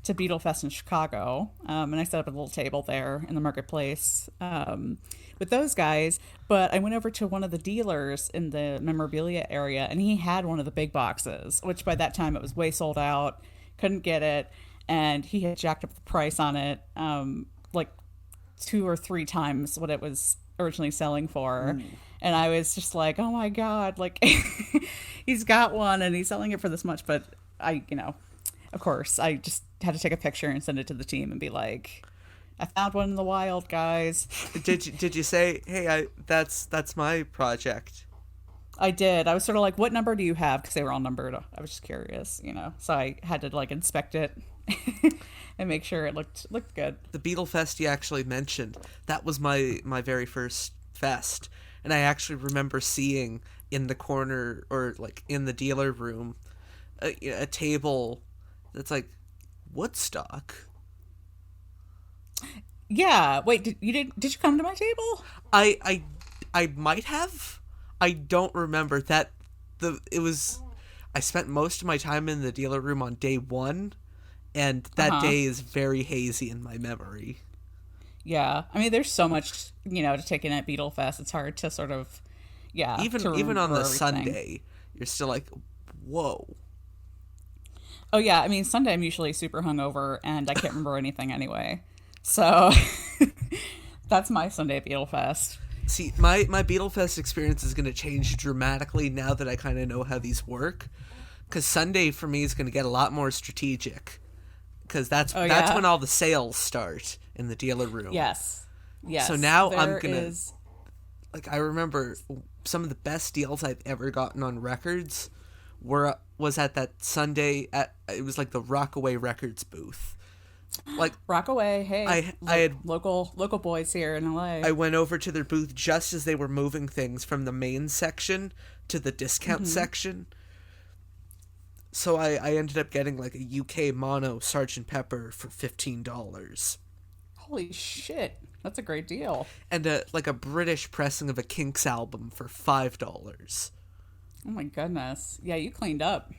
to Beetlefest in Chicago. And I set up a little table there in the marketplace with those guys. But I went over to one of the dealers in the memorabilia area, and he had one of the big boxes, which by that time it was way sold out. Couldn't get it. And he had jacked up the price on it like 2 or 3 times what it was originally selling for. And I was just like, oh my God, like he's got one and he's selling it for this much. But of course, I just had to take a picture and send it to the team and be like, I found one in the wild, guys. Did you say, hey, that's my project? I did. I was sort of like, what number do you have? Because they were all numbered. I was just curious, So I had to like inspect it and make sure it looked good. The Beetlefest you actually mentioned, that was my very first fest. And I actually remember seeing in the corner or like in the dealer room a table that's like Woodstock. Yeah. Wait, did you come to my table? I might have. I don't remember that. I spent most of my time in the dealer room on day one, and that day is very hazy in my memory. Yeah, I mean, there's so much to take in at Beetlefest. It's hard to sort of, even on the everything. Sunday, you're still like, whoa. Oh yeah, I mean, Sunday I'm usually super hungover and I can't remember anything anyway. So that's my Sunday at Beetlefest. See, my Beetlefest experience is going to change dramatically now that I kind of know how these work. Because Sunday for me is going to get a lot more strategic. Because that's when all the sales start in the dealer room. Yes. So now I'm going to... Like, I remember some of the best deals I've ever gotten on records was at that Sunday it was like the Rockaway Records booth. Like Rockaway, hey, I had local boys here in LA. I went over to their booth just as they were moving things from the main section to the discount section. So I ended up getting like a UK mono Sgt. Pepper for $15. Holy shit, that's a great deal. And a British pressing of a Kinks album for $5. Oh my goodness. Yeah, you cleaned up.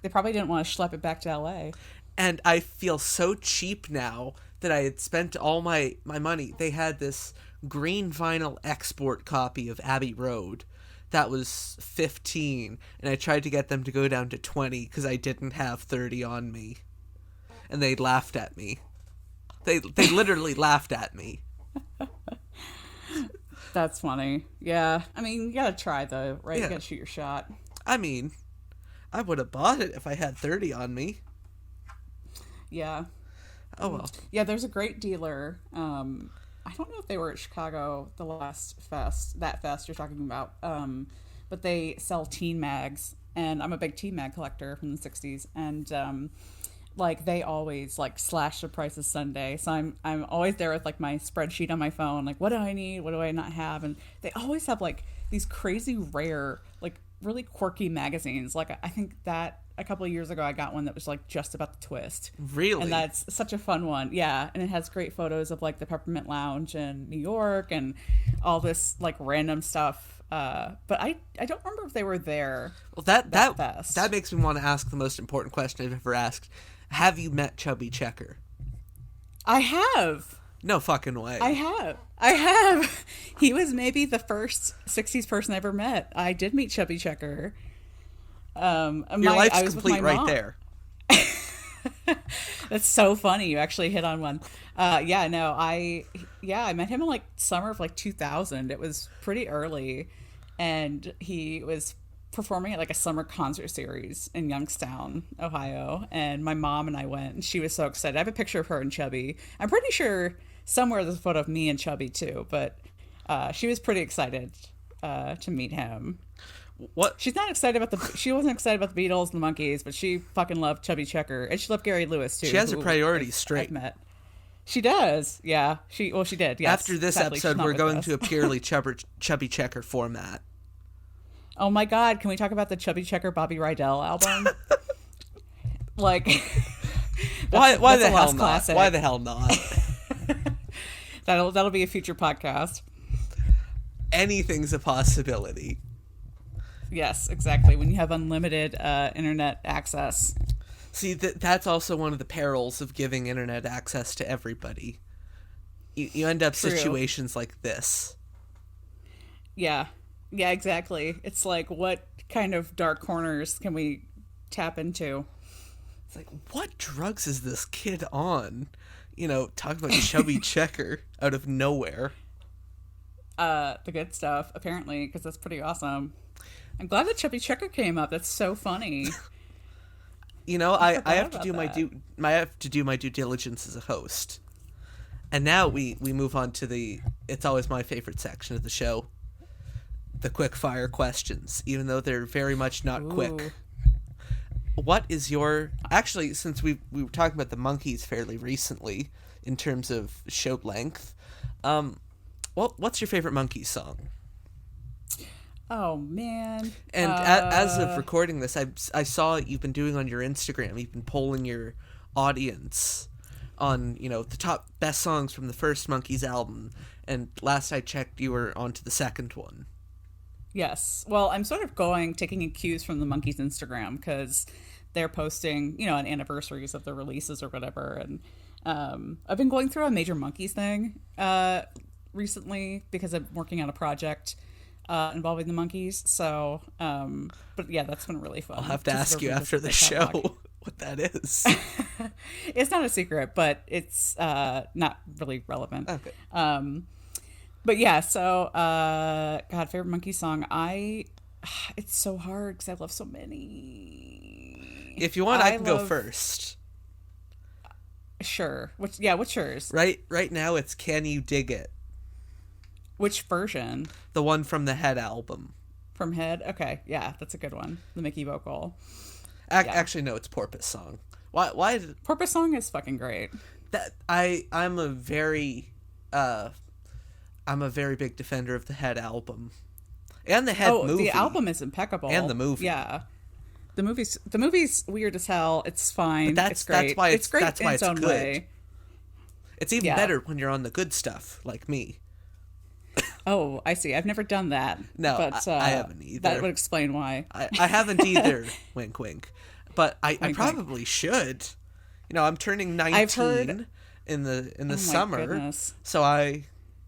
They probably didn't want to schlep it back to LA. And I feel so cheap now that I had spent all my money. They had this green vinyl export copy of Abbey Road that was $15, and I tried to get them to go down to $20 because I didn't have 30 on me. And they laughed at me. They literally laughed at me. That's funny. Yeah. I mean, you gotta try though, right? Yeah. You gotta shoot your shot. I mean, I would have bought it if I had 30 on me. Yeah. Oh well. Yeah, there's a great dealer. I don't know if they were at Chicago the last fest you're talking about. But they sell teen mags, and I'm a big teen mag collector from the 60s, and they always slash the prices Sunday. So I'm always there with my spreadsheet on my phone, what do I need? What do I not have? And they always have these crazy rare, really quirky magazines. I think that a couple of years ago I got one that was just about the twist. Really? And that's such a fun one. Yeah. And it has great photos of the Peppermint Lounge in New York and all this random stuff. But I don't remember if they were there. Well, that makes me want to ask the most important question I've ever asked. Have you met Chubby Checker? I have. No fucking way. I have. He was maybe the first 60s person I ever met. I did meet Chubby Checker. Your life's complete right there. That's so funny. You actually hit on one. I met him in summer of 2000. It was pretty early, and he was performing at a summer concert series in Youngstown, Ohio, and my mom and I went, and she was so excited. I have a picture of her and Chubby. I'm pretty sure somewhere there's a photo of me and Chubby too, but she was pretty excited to meet him. What? She wasn't excited about the Beatles and the Monkees, but she fucking loved Chubby Checker, and she loved Gary Lewis too. She has her priorities straight. Met. She does. Yeah. She did. Yes. After this episode, we're going to a purely Chubby Checker format. Oh my God! Can we talk about the Chubby Checker Bobby Rydell album? Why the hell not? Classic. Why the hell not? That'll be a future podcast. Anything's a possibility. Yes, exactly. When you have unlimited internet access. See, that's also one of the perils of giving internet access to everybody. You end up situations like this. Yeah. Yeah, exactly. It's what kind of dark corners can we tap into? It's what drugs is this kid on? Talk about Chubby Checker out of nowhere. The good stuff, apparently, because that's pretty awesome. I'm glad that Chubby Checker came up. That's so funny. I have to about do that. I have to do my due diligence as a host. And now we move on to it's always my favorite section of the show, the quick fire questions, even though they're very much not quick. Ooh. What is your, actually, since we were talking about the Monkees fairly recently in terms of show length, what's your favorite Monkees song? Oh man. And as of recording this, I saw you've been doing on your Instagram, you've been polling your audience on, the top best songs from the first Monkees album, and last I checked, you were on to the second one. Yes. Well, I'm sort of taking cues from the Monkees Instagram because they're posting, on anniversaries of their releases or whatever. And I've been going through a major Monkees thing recently because I'm working on a project involving the Monkees. So, but yeah, that's been really fun. I'll have to ask you after the show what that is. It's not a secret, but it's not really relevant. Okay. But yeah, so God, favorite Monkees song. It's so hard because I love so many. If you want, I can go first. Sure. What's yours? Right now, it's "Can You Dig It?" Which version? The one from the Head album. From Head? Okay, yeah, that's a good one. The Mickey vocal. Actually, no, it's Porpoise song. Why? Porpoise song is fucking great. I'm a very big defender of the Head album, and the Head movie. The album is impeccable, and the movie. Yeah, the movie's weird as hell. It's fine. But it's great. That's why it's great that's in why its it's own good. way. It's even better when you're on the good stuff, like me. Oh, I see. I've never done that. No, but I haven't either. That would explain why. I haven't either. Wink, wink. But I Wink, probably wink. should. I'm turning 19 I've heard... in the my summer. goodness. So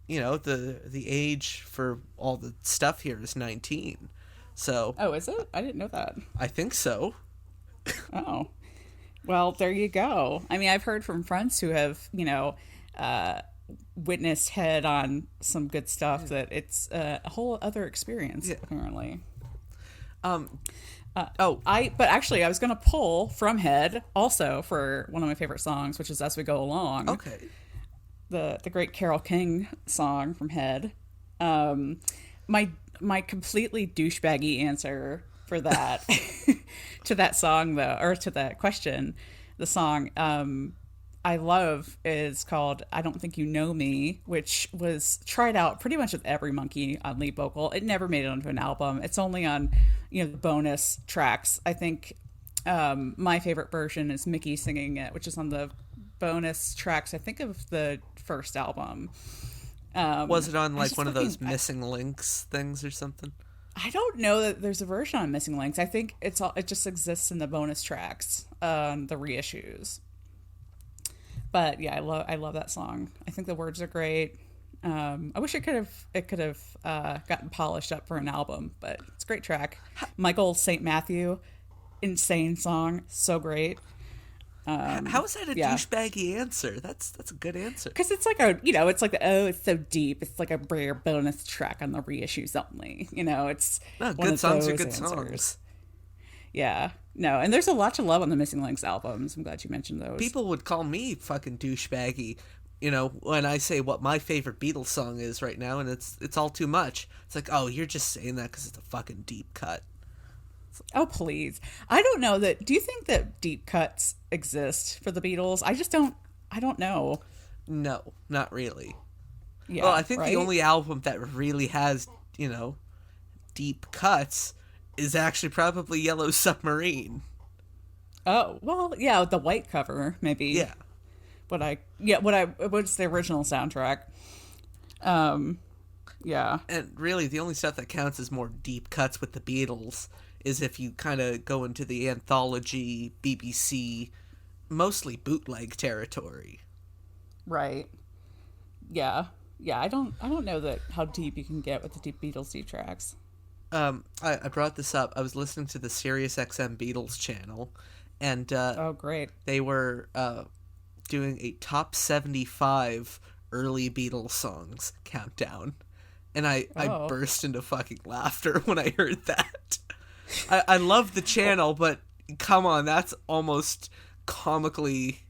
the age for all the stuff here is 19. So Oh, is it? I didn't know that. I think so. Oh. Well, there you go. I mean, I've heard from friends who have, witnessed Head on some good stuff that it's a whole other experience, apparently. But actually, I was going to pull from Head also for one of my favorite songs, which is As We Go Along. Okay. The great Carole King song from Head. My completely douchebaggy answer for that to that song though, or to that question, the song I love is called I Don't Think You Know Me, which was tried out pretty much with every Monkee on lead vocal. It never made it onto an album. It's only on the bonus tracks. I think my favorite version is Mickey singing it, which is on the bonus tracks I think of the first album. Was it on like one of those missing links things or something? I don't know that there's a version on Missing Links. I think it just exists in the bonus tracks, the reissues. But yeah, I love that song. I think the words are great. I wish it could have gotten polished up for an album, but it's a great track. Michael St. Matthew, insane song, so great. How is that a douchebaggy answer? That's a good answer. Because it's like it's so deep. It's like a rare bonus track on the reissues only. It's good songs are good answers. songs. Yeah. No, and there's a lot to love on the Missing Links albums. I'm glad you mentioned those. People would call me fucking douchebaggy, when I say what my favorite Beatles song is right now, and it's all too much. It's like, oh, you're just saying that because it's a fucking deep cut. Oh, please. I don't know that. Do you think that deep cuts exist for the Beatles? I don't know. No, not really. Yeah. Well, I think right? the only album that really has, deep cuts is actually probably Yellow Submarine. Oh, well, yeah, the white cover, maybe. Yeah. What's the original soundtrack? Yeah. And really, the only stuff that counts as more deep cuts with the Beatles is if you kind of go into the anthology, BBC, mostly bootleg territory. Right. Yeah. Yeah, I don't know that how deep you can get with the deep Beatles deep tracks. I brought this up. I was listening to the SiriusXM Beatles channel, and oh, great. They were doing a top 75 early Beatles songs countdown, and I burst into fucking laughter when I heard that. I love the channel, but come on, that's almost comically,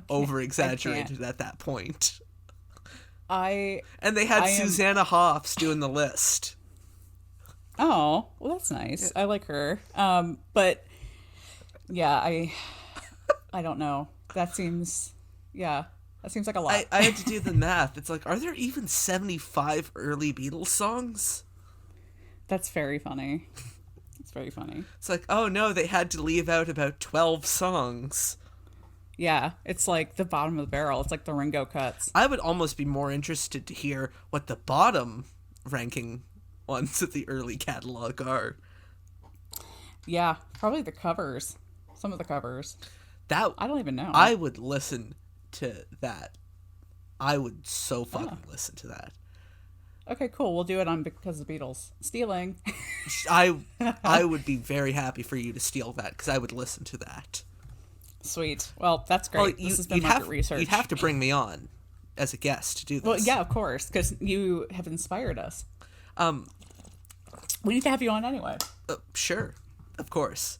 over-exaggerated at that point. And they had Susanna Hoffs doing the list. Oh, well, that's nice. I like her. But yeah, I don't know. That seems like a lot. I had to do the math. It's like, are there even 75 early Beatles songs? That's very funny. It's very funny. It's like, oh no, they had to leave out about 12 songs. Yeah, it's like the bottom of the barrel. It's like the Ringo cuts. I would almost be more interested to hear what the bottom ranking ones of the early catalog are. Yeah, probably the covers. Some of the covers. I don't even know. I would listen to that. I would so fucking listen to that. Okay, cool. We'll do it on Because of the Beatles. Stealing. I would be very happy for you to steal that, because I would listen to that. Sweet. Well, that's great. This has been market research. You'd have to bring me on as a guest to do this. Well, yeah, of course, because you have inspired us. We need to have you on anyway. Sure. Of course.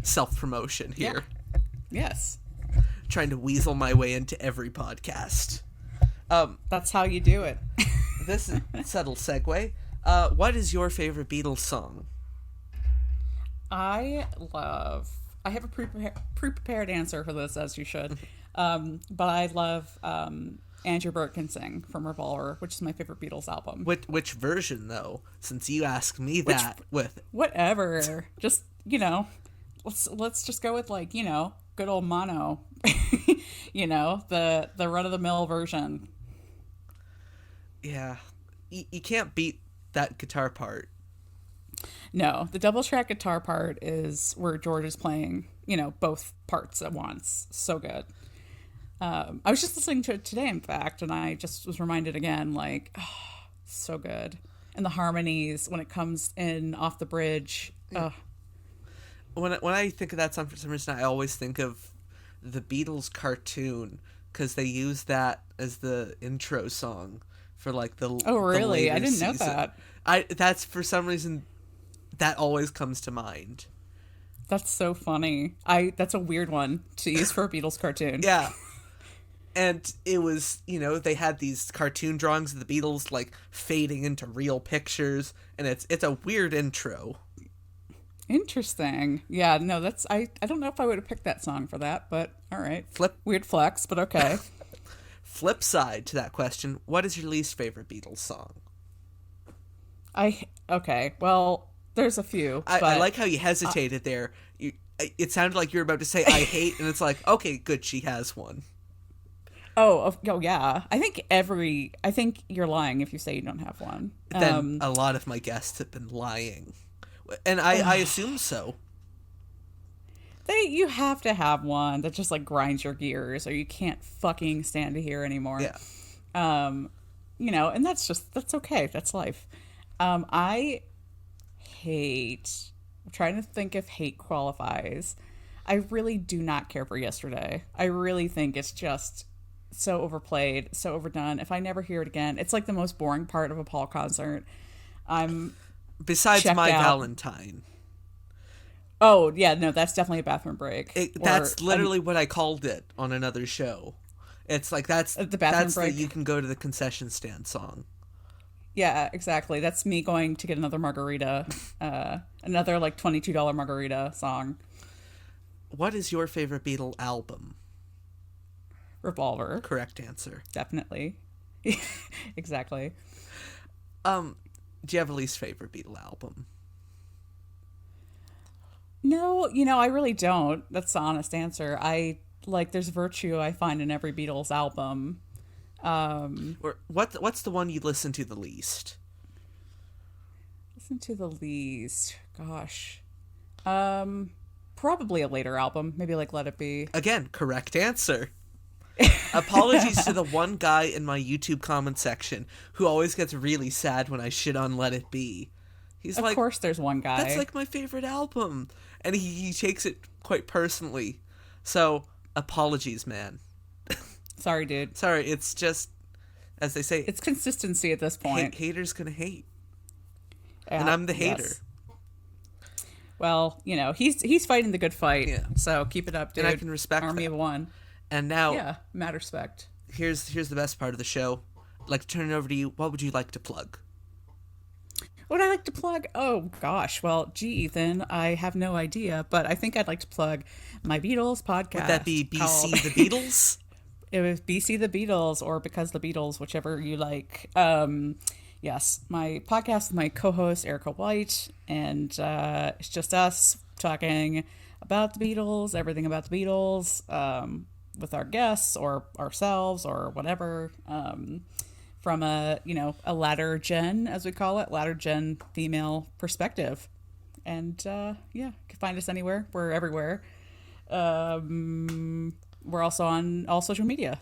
Self-promotion here. Yeah. Yes. Trying to weasel my way into every podcast. That's how you do it. This is a subtle segue. What is your favorite Beatles song? I have a pre-prepared answer for this, as you should. But I love Andrew Bird Can Sing from Revolver, which is my favorite Beatles album. Which version, though? Since you asked me that with... Whatever. Just, let's just go with, like, good old mono. The run-of-the-mill version. Yeah. You can't beat that guitar part. No, the double track guitar part is where George is playing, both parts at once. So good. I was just listening to it today, in fact, and I just was reminded again, like, so good. And the harmonies when it comes in off the bridge. When I think of that song, for some reason, I always think of the Beatles cartoon, because they use that as the intro song for, like, the... Oh, really? The I didn't know season. that. That's, for some reason, that always comes to mind. That's so funny. That's a weird one to use for a Beatles cartoon. Yeah. And it was, they had these cartoon drawings of the Beatles, like, fading into real pictures, and it's a weird intro. Interesting. Yeah, no, that's... I don't know if I would have picked that song for that, but all right. Weird flex, but okay. Flip side to that question, what is your least favorite Beatles song? Okay, well, there's a few. I like how you hesitated there. It sounded like you were about to say I hate, and it's like, okay, good, she has one. Oh yeah. I think you're lying if you say you don't have one. Then a lot of my guests have been lying. And I assume so. You have to have one that just, like, grinds your gears, or you can't fucking stand to hear anymore. Yeah. And that's okay. That's life. I'm trying to think if hate qualifies. I really do not care for Yesterday. I really think it's just so overplayed, so overdone. If I never hear it again, it's like the most boring part of a Paul concert. Besides My out. Valentine. Oh, yeah, no, that's definitely a bathroom break. That's literally what I called it on another show. It's like, that's the bathroom break. You can go to the concession stand song. Yeah, exactly. That's me going to get another margarita, another, like, $22 margarita song. What is your favorite Beatle album? Revolver. Correct answer. Definitely. Exactly. Do you have a least favorite Beatle album? No, I really don't. That's the honest answer. There's virtue I find in every Beatles album. Or what's the one you listen to the least? Listen to the least. Gosh. Probably a later album. Maybe, like, Let It Be. Again, correct answer. Apologies to the one guy in my YouTube comment section who always gets really sad when I shit on Let It Be. He's like, of course there's one guy. That's, like, my favorite album. And he takes it quite personally. So, apologies, man. Sorry, dude. Sorry, it's just, as they say... It's consistency at this point. Haters gonna hate. Yeah, and I'm the hater. Yes. Well, he's fighting the good fight. Yeah. So keep it up, dude. And I can respect Army that. of one. And now, Yeah, mad respect. here's the best part of the show. I'd like to turn it over to you. What would you like to plug? What would I like to plug? Oh, gosh. Well, gee, Ethan, I have no idea, but I think I'd like to plug my Beatles podcast. Would that be BC The Beatles? It was BC The Beatles or Because the Beatles, whichever you like. Yes, my podcast with my co-host, Erica White, and it's just us talking about the Beatles, everything about the Beatles, with our guests or ourselves or whatever, from a latter gen, as we call it, latter gen female perspective. And you can find us anywhere. We're everywhere. We're also on all social media.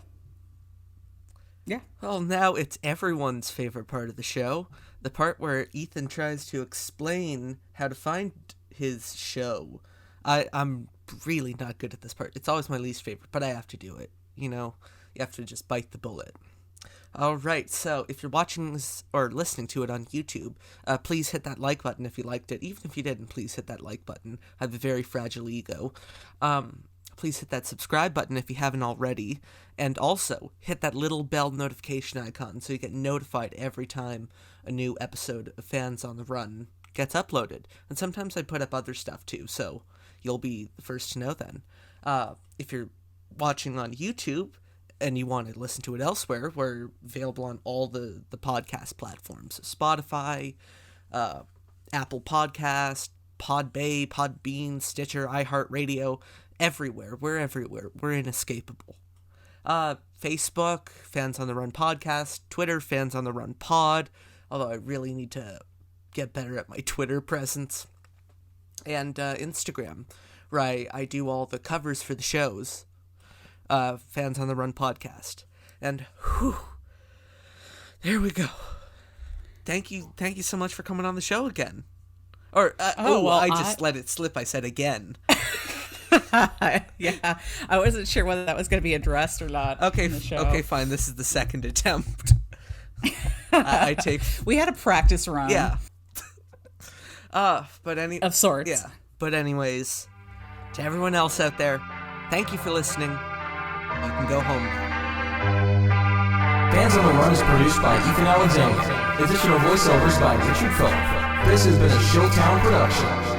Yeah. Well, now it's everyone's favorite part of the show. The part where Ethan tries to explain how to find his show. I'm really not good at this part. It's always my least favorite, but I have to do it. You have to just bite the bullet. All right, so if you're watching this or listening to it on YouTube, please hit that like button if you liked it. Even if you didn't, please hit that like button. I have a very fragile ego. Please hit that subscribe button if you haven't already. And also, hit that little bell notification icon so you get notified every time a new episode of Fans on the Run gets uploaded. And sometimes I put up other stuff too, so you'll be the first to know then. If you're watching on YouTube and you want to listen to it elsewhere, we're available on all the podcast platforms. Spotify, Apple Podcast, Podbay, Podbean, Stitcher, iHeartRadio, everywhere. We're everywhere. We're inescapable. Facebook, Fans on the Run Podcast, Twitter, Fans on the Run Pod, although I really need to get better at my Twitter presence, and Instagram, where I do all the covers for the shows, Fans on the Run Podcast. And whew, there we go. Thank you so much for coming on the show again. Or I just let it slip. I said again. Yeah, I wasn't sure whether that was going to be addressed or not. Okay, in the show. Okay, fine. This is the second attempt. I take. We had a practice run. Yeah. Of sorts. Yeah. But anyways, to everyone else out there, thank you for listening. You can go home now. Fans on the Run is produced by Ethan Alexanian. Additional voiceovers by Richard Phillip. This has been a Showtown production.